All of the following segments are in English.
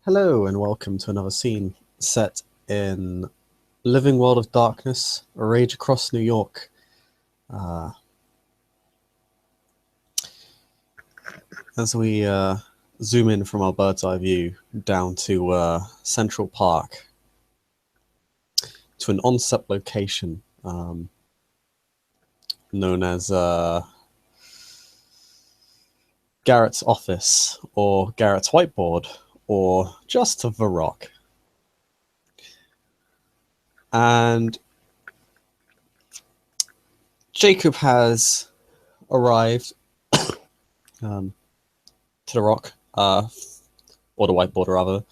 Hello and welcome to another scene set in Living World of Darkness, a rage across New York. As we zoom in from our bird's eye view down to Central Park, to an on-set location known as Garrett's office, or Garrett's whiteboard, or just the rock. And Jacob has arrived to the rock, or the whiteboard rather,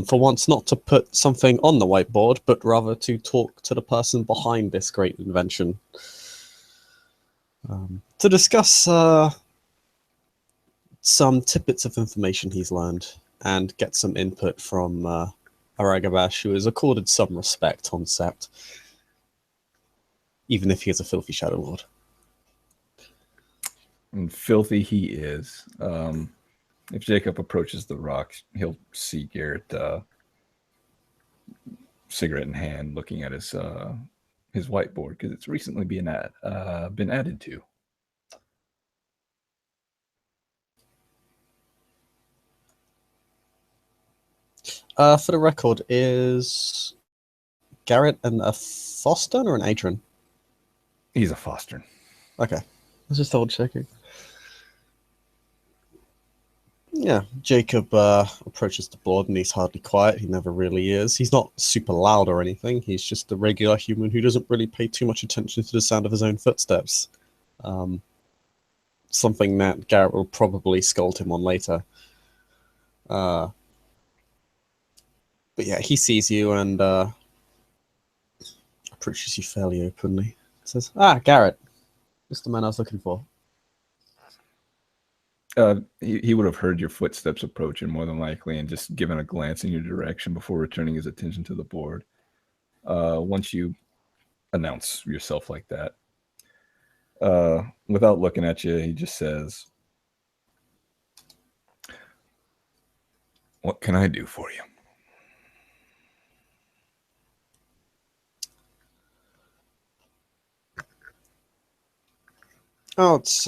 for once not to put something on the whiteboard, but rather to talk to the person behind this great invention. To discuss some tidbits of information he's learned and get some input from Ragabash, who is accorded some respect on set, even if he is a filthy Shadow Lord. And filthy he is. If Jacob approaches the rock, he'll see Garrett, cigarette in hand, looking at his whiteboard because it's recently been added to. For the record, is Garrett a Foster or an Adrian? He's a Foster. Okay, I was just double checking. Yeah, Jacob approaches the board and he's hardly quiet. He never really is. He's not super loud or anything. He's just a regular human who doesn't really pay too much attention to the sound of his own footsteps. Something that Garrett will probably scold him on later. But yeah, he sees you and approaches you fairly openly. Says, Garrett, just the man I was looking for. He would have heard your footsteps approaching more than likely and just given a glance in your direction before returning his attention to the board. Once you announce yourself like that, without looking at you, he just says, "What can I do for you?" Oh, it's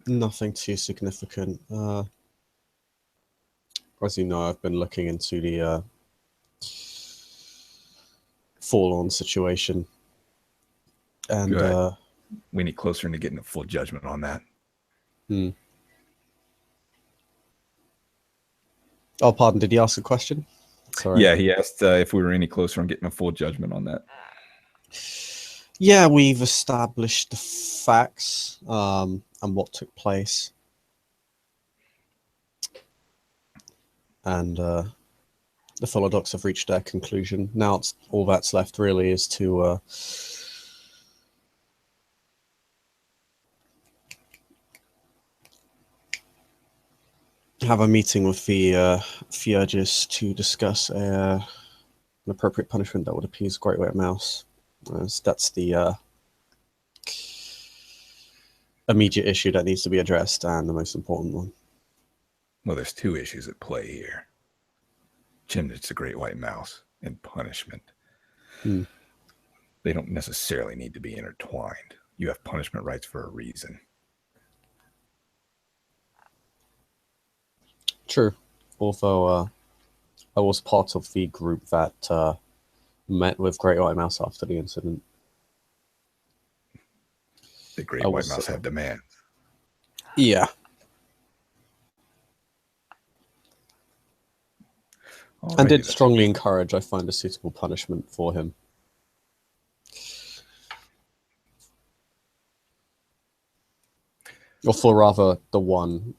nothing too significant. As you know, I've been looking into the Forlorn situation. And we need closer into getting a full judgment on that. Oh, pardon, did he ask a question? Sorry. Yeah, he asked if we were any closer on getting a full judgment on that. Yeah, we've established the facts and what took place. And the Philodox have reached their conclusion. Now all that's left really is to have a meeting with the Theurgis to discuss an appropriate punishment that would appease Great White Mouse. That's the immediate issue that needs to be addressed, and the most important one. Well, there's two issues at play here. Chimnit's the Great White Mouse, and punishment. They don't necessarily need to be intertwined. You have punishment rights for a reason. True. Although I was part of the group that met with Great White Mouse after the incident. The Great White Mouse had demands. Yeah. Alrighty, and did strongly encourage I find a suitable punishment for him. Or for rather the one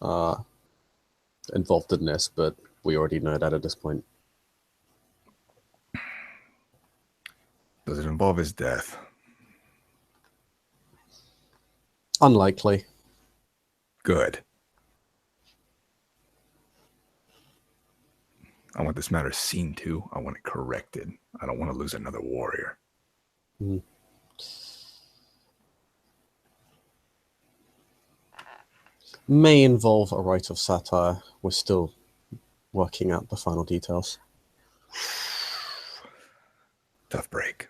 involved in this, but we already know that at this point. Does it involve his death? Unlikely. Good. I want this matter seen to. I want it corrected. I don't want to lose another warrior. May involve a right of satire. We're still working out the final details. Tough break.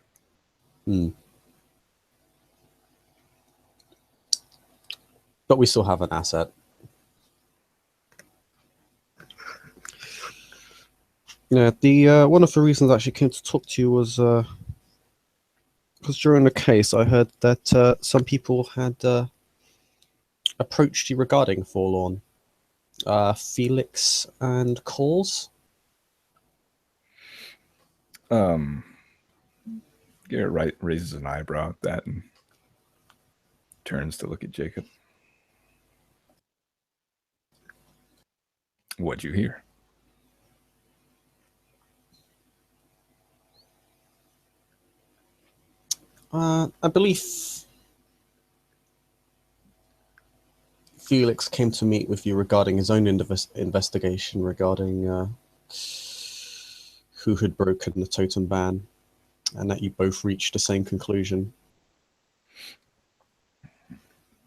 But we still have an asset. Yeah, the one of the reasons I actually came to talk to you was because during the case I heard that some people had approached you regarding Forlorn. Felix and Calls. Garrett raises an eyebrow at that and turns to look at Jacob. What'd you hear? I believe Felix came to meet with you regarding his own investigation regarding who had broken the totem ban, and that you both reached the same conclusion.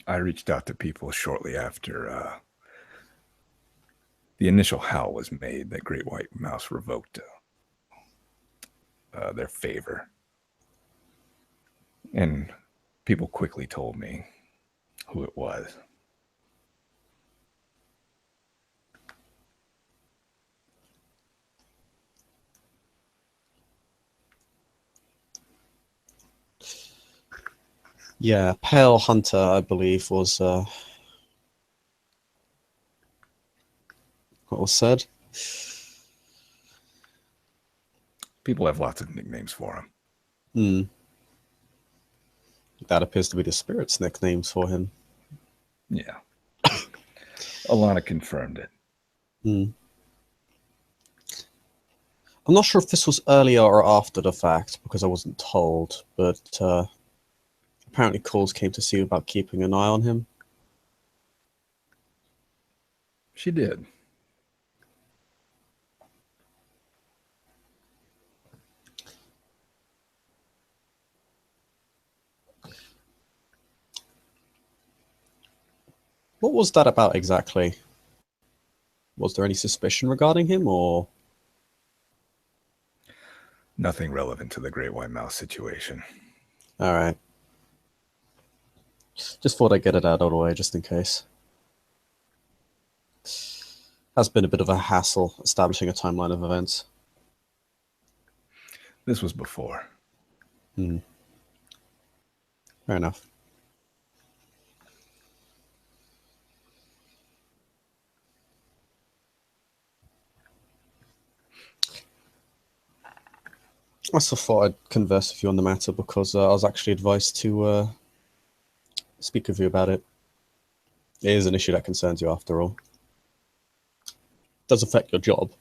I reached out to people shortly after the initial howl was made that Great White Mouse revoked their favor. And people quickly told me who it was. Yeah, Pale Hunter, I believe, was what was said. People have lots of nicknames for him. That appears to be the spirit's nicknames for him. Yeah. Alana confirmed it. I'm not sure if this was earlier or after the fact, because I wasn't told, but apparently calls came to see you about keeping an eye on him. She did. What was that about exactly? Was there any suspicion regarding him, or? Nothing relevant to the Great White Mouse situation. All right. Just thought I'd get it out of the way, just in case. Has been a bit of a hassle establishing a timeline of events. This was before. Fair enough. I also thought I'd converse with you on the matter because I was actually advised to speak with you about it. It is an issue that concerns you, after all. It does affect your job.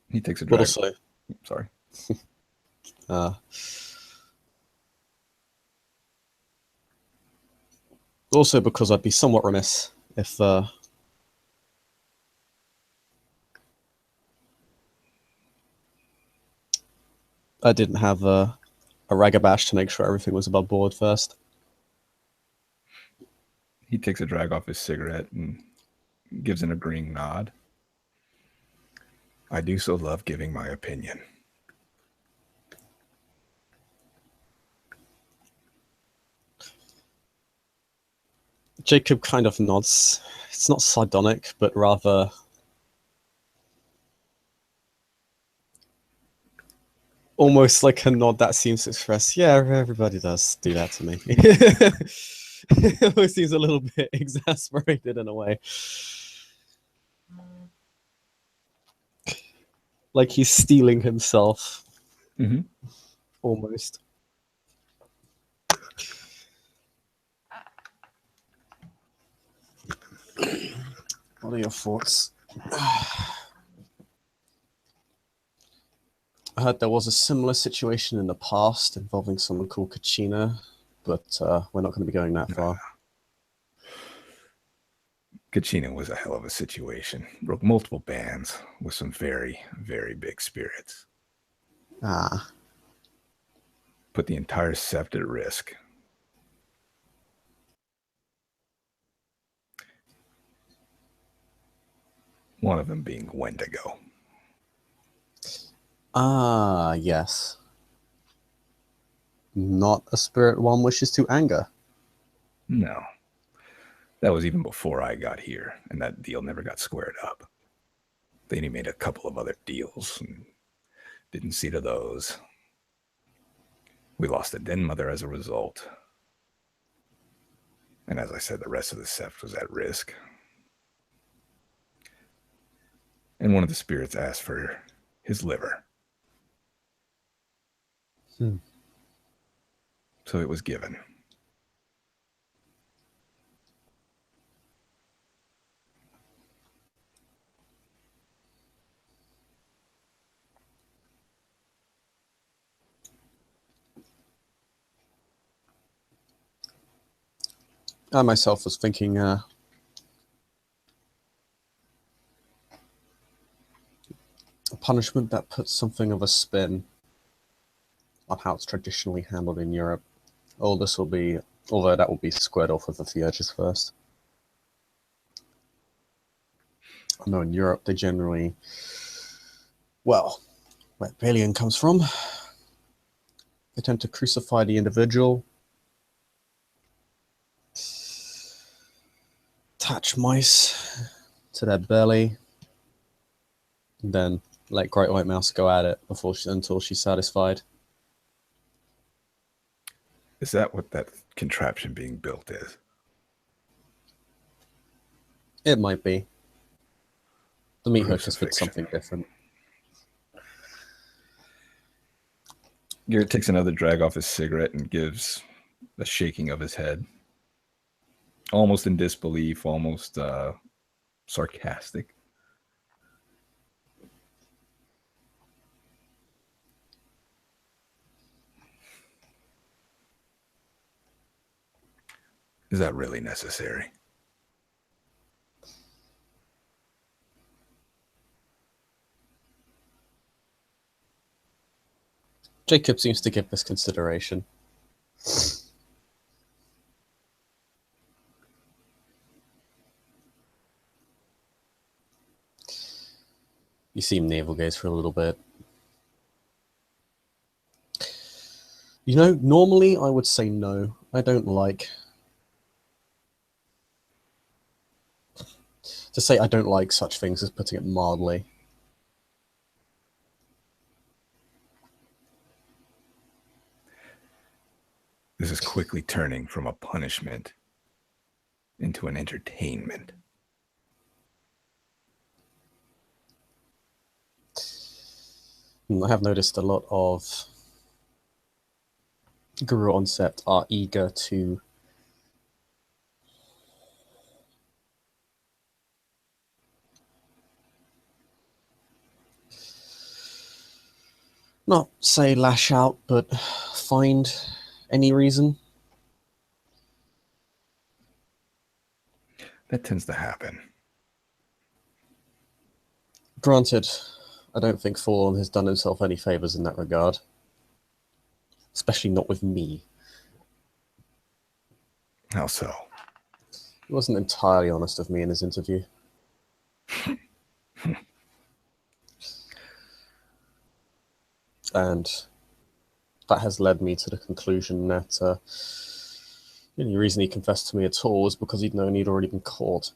He takes a But drag. also, Sorry. also because I'd be somewhat remiss if I didn't have a Ragabash to make sure everything was above board first. He takes a drag off his cigarette and gives an agreeing nod. I do so love giving my opinion. Jacob kind of nods. It's not sardonic, but rather almost like a nod that seems to express, yeah, everybody does do that to me. It almost seems a little bit exasperated in a way. Like he's stealing himself. Almost. What are your thoughts? I heard there was a similar situation in the past involving someone called Kachina, but we're not going to be going that far. Kachina was a hell of a situation. Broke multiple bans with some very, very big spirits. Put the entire sept at risk. One of them being Wendigo. Ah, yes. Not a spirit one wishes to anger. No. That was even before I got here, and that deal never got squared up. Then he made a couple of other deals and didn't see to those. We lost a den mother as a result. And as I said, the rest of the sept was at risk. And one of the spirits asked for his liver. So it was given. I myself was thinking a punishment that puts something of a spin on how it's traditionally handled in Europe. Oh, this will be, although that will be squared off with the Theurges first. I know in Europe they generally, well, where Balian comes from, they tend to crucify the individual, attach mice to their belly, and then let Great White Mouse go at it until she's satisfied. Is that what that contraption being built is? It might be. The meat hook just fits Crucifixion. something different. Garrett takes another drag off his cigarette and gives a shaking of his head. Almost in disbelief, almost sarcastic. Is that really necessary? Jacob seems to give this consideration. You see him navel gaze for a little bit. You know, normally I would say no. I don't like... To say I don't like such things is putting it mildly. This is quickly turning from a punishment into an entertainment. I have noticed a lot of Guru on Sept are eager to not say lash out, but find any reason. That tends to happen. Granted, I don't think Forlorn has done himself any favors in that regard. Especially not with me. How so? He wasn't entirely honest with me in his interview. And that has led me to the conclusion that the only reason he confessed to me at all was because he'd known he'd already been caught.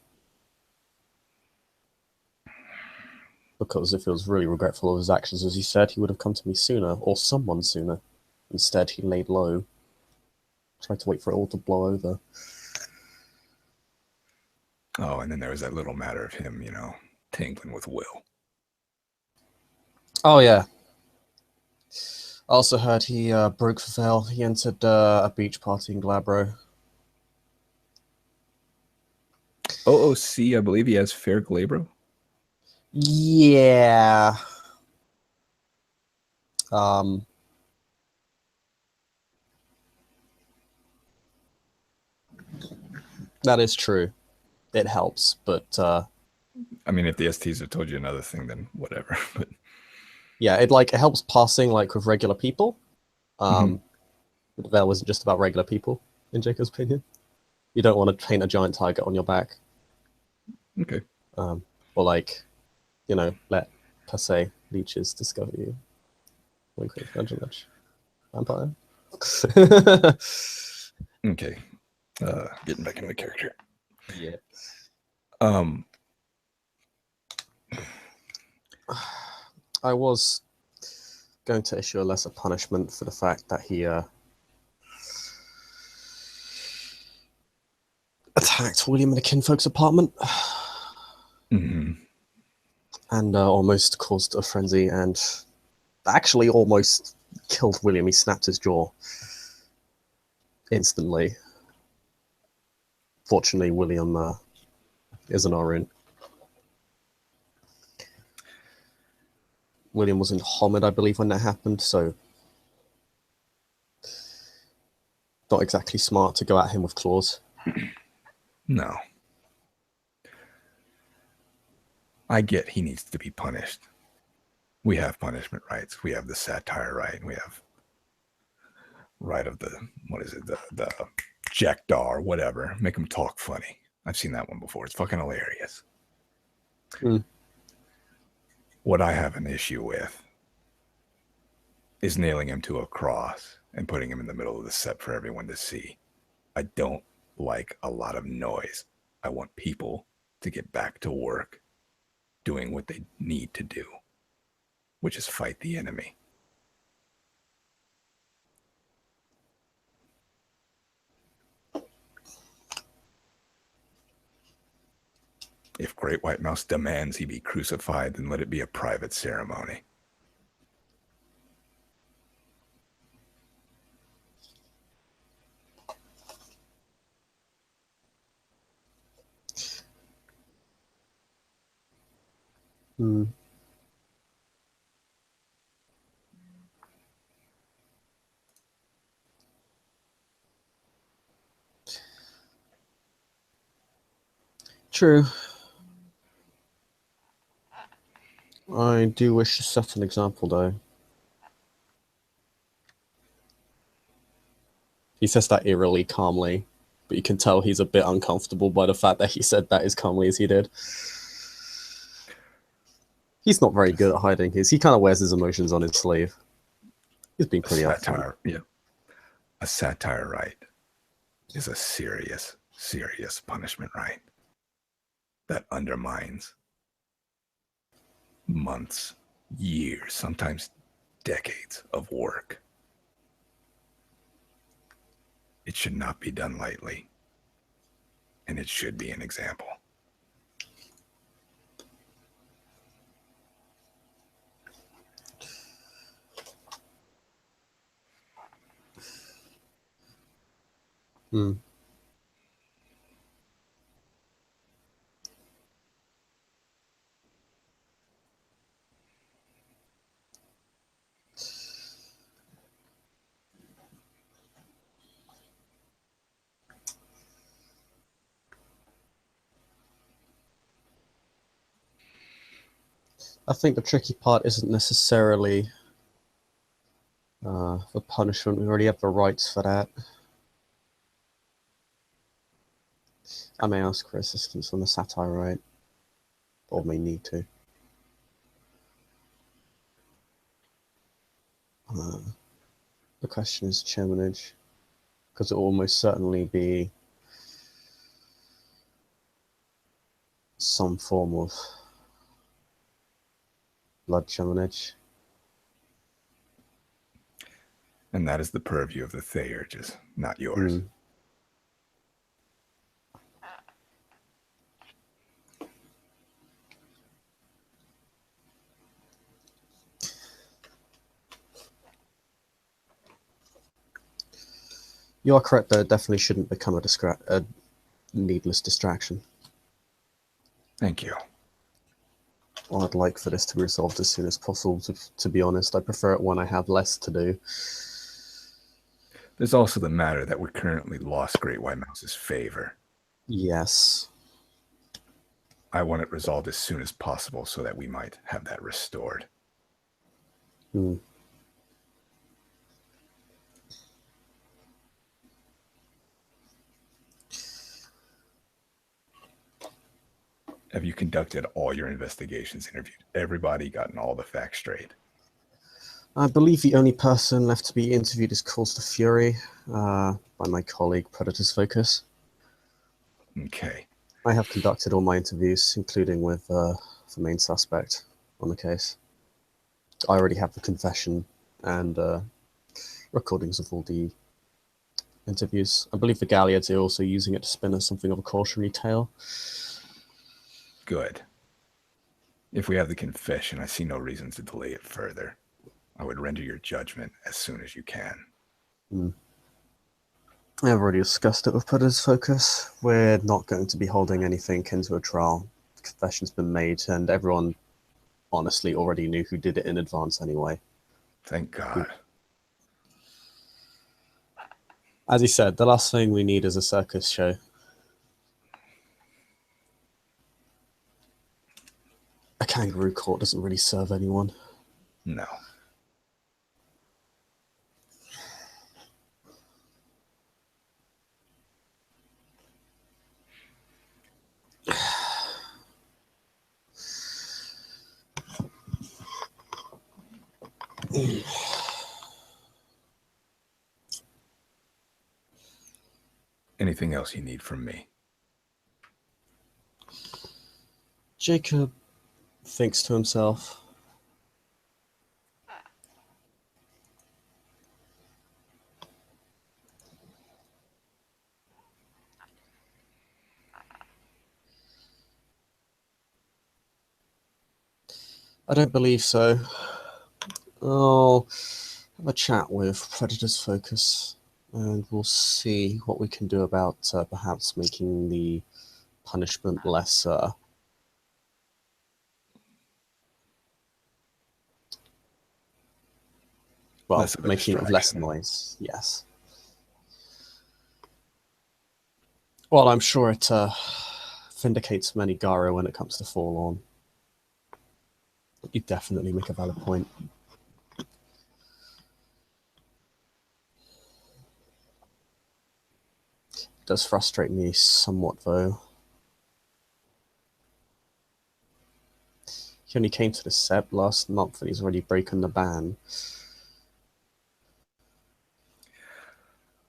Because if he was really regretful of his actions, as he said, he would have come to me sooner, or someone sooner. Instead, he laid low. Tried to wait for it all to blow over. Oh, and then there was that little matter of him, tingling with Will. Oh, yeah. I also heard he broke for veil. He entered a beach party in Glabro. OOC, I believe he has Fair Glabro. Yeah. That is true. It helps, but I mean, if the STs have told you another thing, then whatever. But yeah, it helps passing like with regular people. But that wasn't just about regular people, in Jacob's opinion. You don't want to paint a giant tiger on your back. Okay. Or like let per se leeches discover you. Wink, wink, nudge, nudge. Vampire. Okay. Getting back into the character. Yeah. I was going to issue a lesser punishment for the fact that he attacked William in the kinfolk's apartment Mm-hmm. and almost caused a frenzy and actually almost killed William. He snapped his jaw instantly. Fortunately, William is an Arun. William was in Homid, I believe, when that happened, so not exactly smart to go at him with claws. No. I get he needs to be punished. We have punishment rights. We have the satire right. We have right of the, what is it, the jackdaw or whatever. Make him talk funny. I've seen that one before. It's fucking hilarious. Mm. What I have an issue with is nailing him to a cross and putting him in the middle of the set for everyone to see. I don't like a lot of noise. I want people to get back to work doing what they need to do, which is fight the enemy. If Great White Mouse demands he be crucified, then let it be a private ceremony. Mm. True. I do wish to set an example, though. He says that eerily calmly, but you can tell he's a bit uncomfortable by the fact that he said that as calmly as he did. He's not very good at hiding his. He kind of wears his emotions on his sleeve. He's been pretty upfront. Yeah. A satire right is a serious, serious punishment right that undermines months, years, sometimes decades of work. It should not be done lightly, and it should be an example. Hmm. I think the tricky part isn't necessarily the punishment. We already have the rights for that. I may ask for assistance on the satire right, or may need to. The question is chairmanage, because it will almost certainly be some form of blood chairmanage. And that is the purview of the Theurges, not yours. Mm. You are correct, though. It definitely shouldn't become a needless distraction. Thank you. I'd like for this to be resolved as soon as possible, to be honest. I prefer it when I have less to do. There's also the matter that we currently lost Great White Mouse's favor. Yes. I want it resolved as soon as possible so that we might have that restored. Hmm. Have you conducted all your investigations, interviewed everybody, gotten all the facts straight? I believe the only person left to be interviewed is Cause to Fury by my colleague Predator's Focus. Okay. I have conducted all my interviews, including with the main suspect on the case. I already have the confession and recordings of all the interviews. I believe the Galliards are also using it to spin as something of a cautionary tale. Good. If we have the confession, I see no reason to delay it further. I would render your judgment as soon as you can. I've already discussed it with Predator's Focus. We're not going to be holding anything into a trial. The confession's been made, and everyone honestly already knew who did it in advance anyway. Thank God. As he said, the last thing we need is a circus show. A kangaroo court doesn't really serve anyone. No. Anything else you need from me? Jacob thinks to himself, I don't believe so. I'll have a chat with Predator's Focus and we'll see what we can do about perhaps making the punishment less well, Less of a making it less distraction. noise, yes. Well, I'm sure it vindicates many Garo when it comes to Forlorn. You definitely make a valid point. It does frustrate me somewhat, though. He only came to the SEP last month and he's already broken the ban.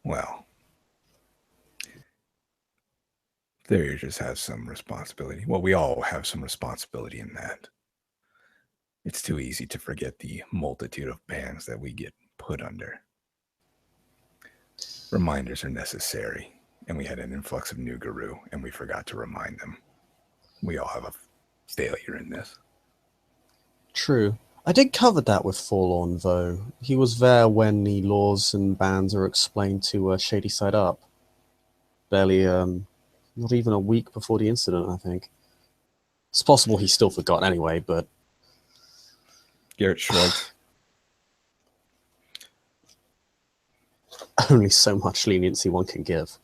Well, there just has some responsibility. Well, we all have some responsibility in that. It's too easy to forget the multitude of bans that we get put under. Reminders are necessary, and we had an influx of new Guru, and we forgot to remind them. We all have a failure in this. True. I did cover that with Forlorn, though. He was there when the laws and bans are explained to Shady Side Up. Barely, not even a week before the incident, I think. It's possible he still forgot anyway, but... Garrett shrugs. Only so much leniency one can give.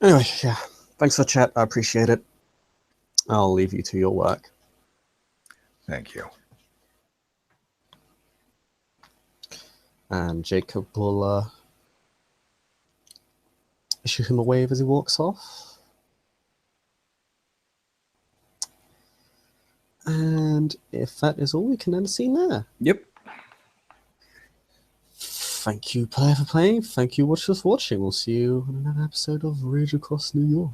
Anyway, yeah. Thanks for the chat. I appreciate it. I'll leave you to your work. Thank you. And Jacob will issue him a wave as he walks off. And if that is all, we can end the scene there. Yep. Thank you, player, for playing. Thank you, watchers, for watching. We'll see you on another episode of Rage Across New York.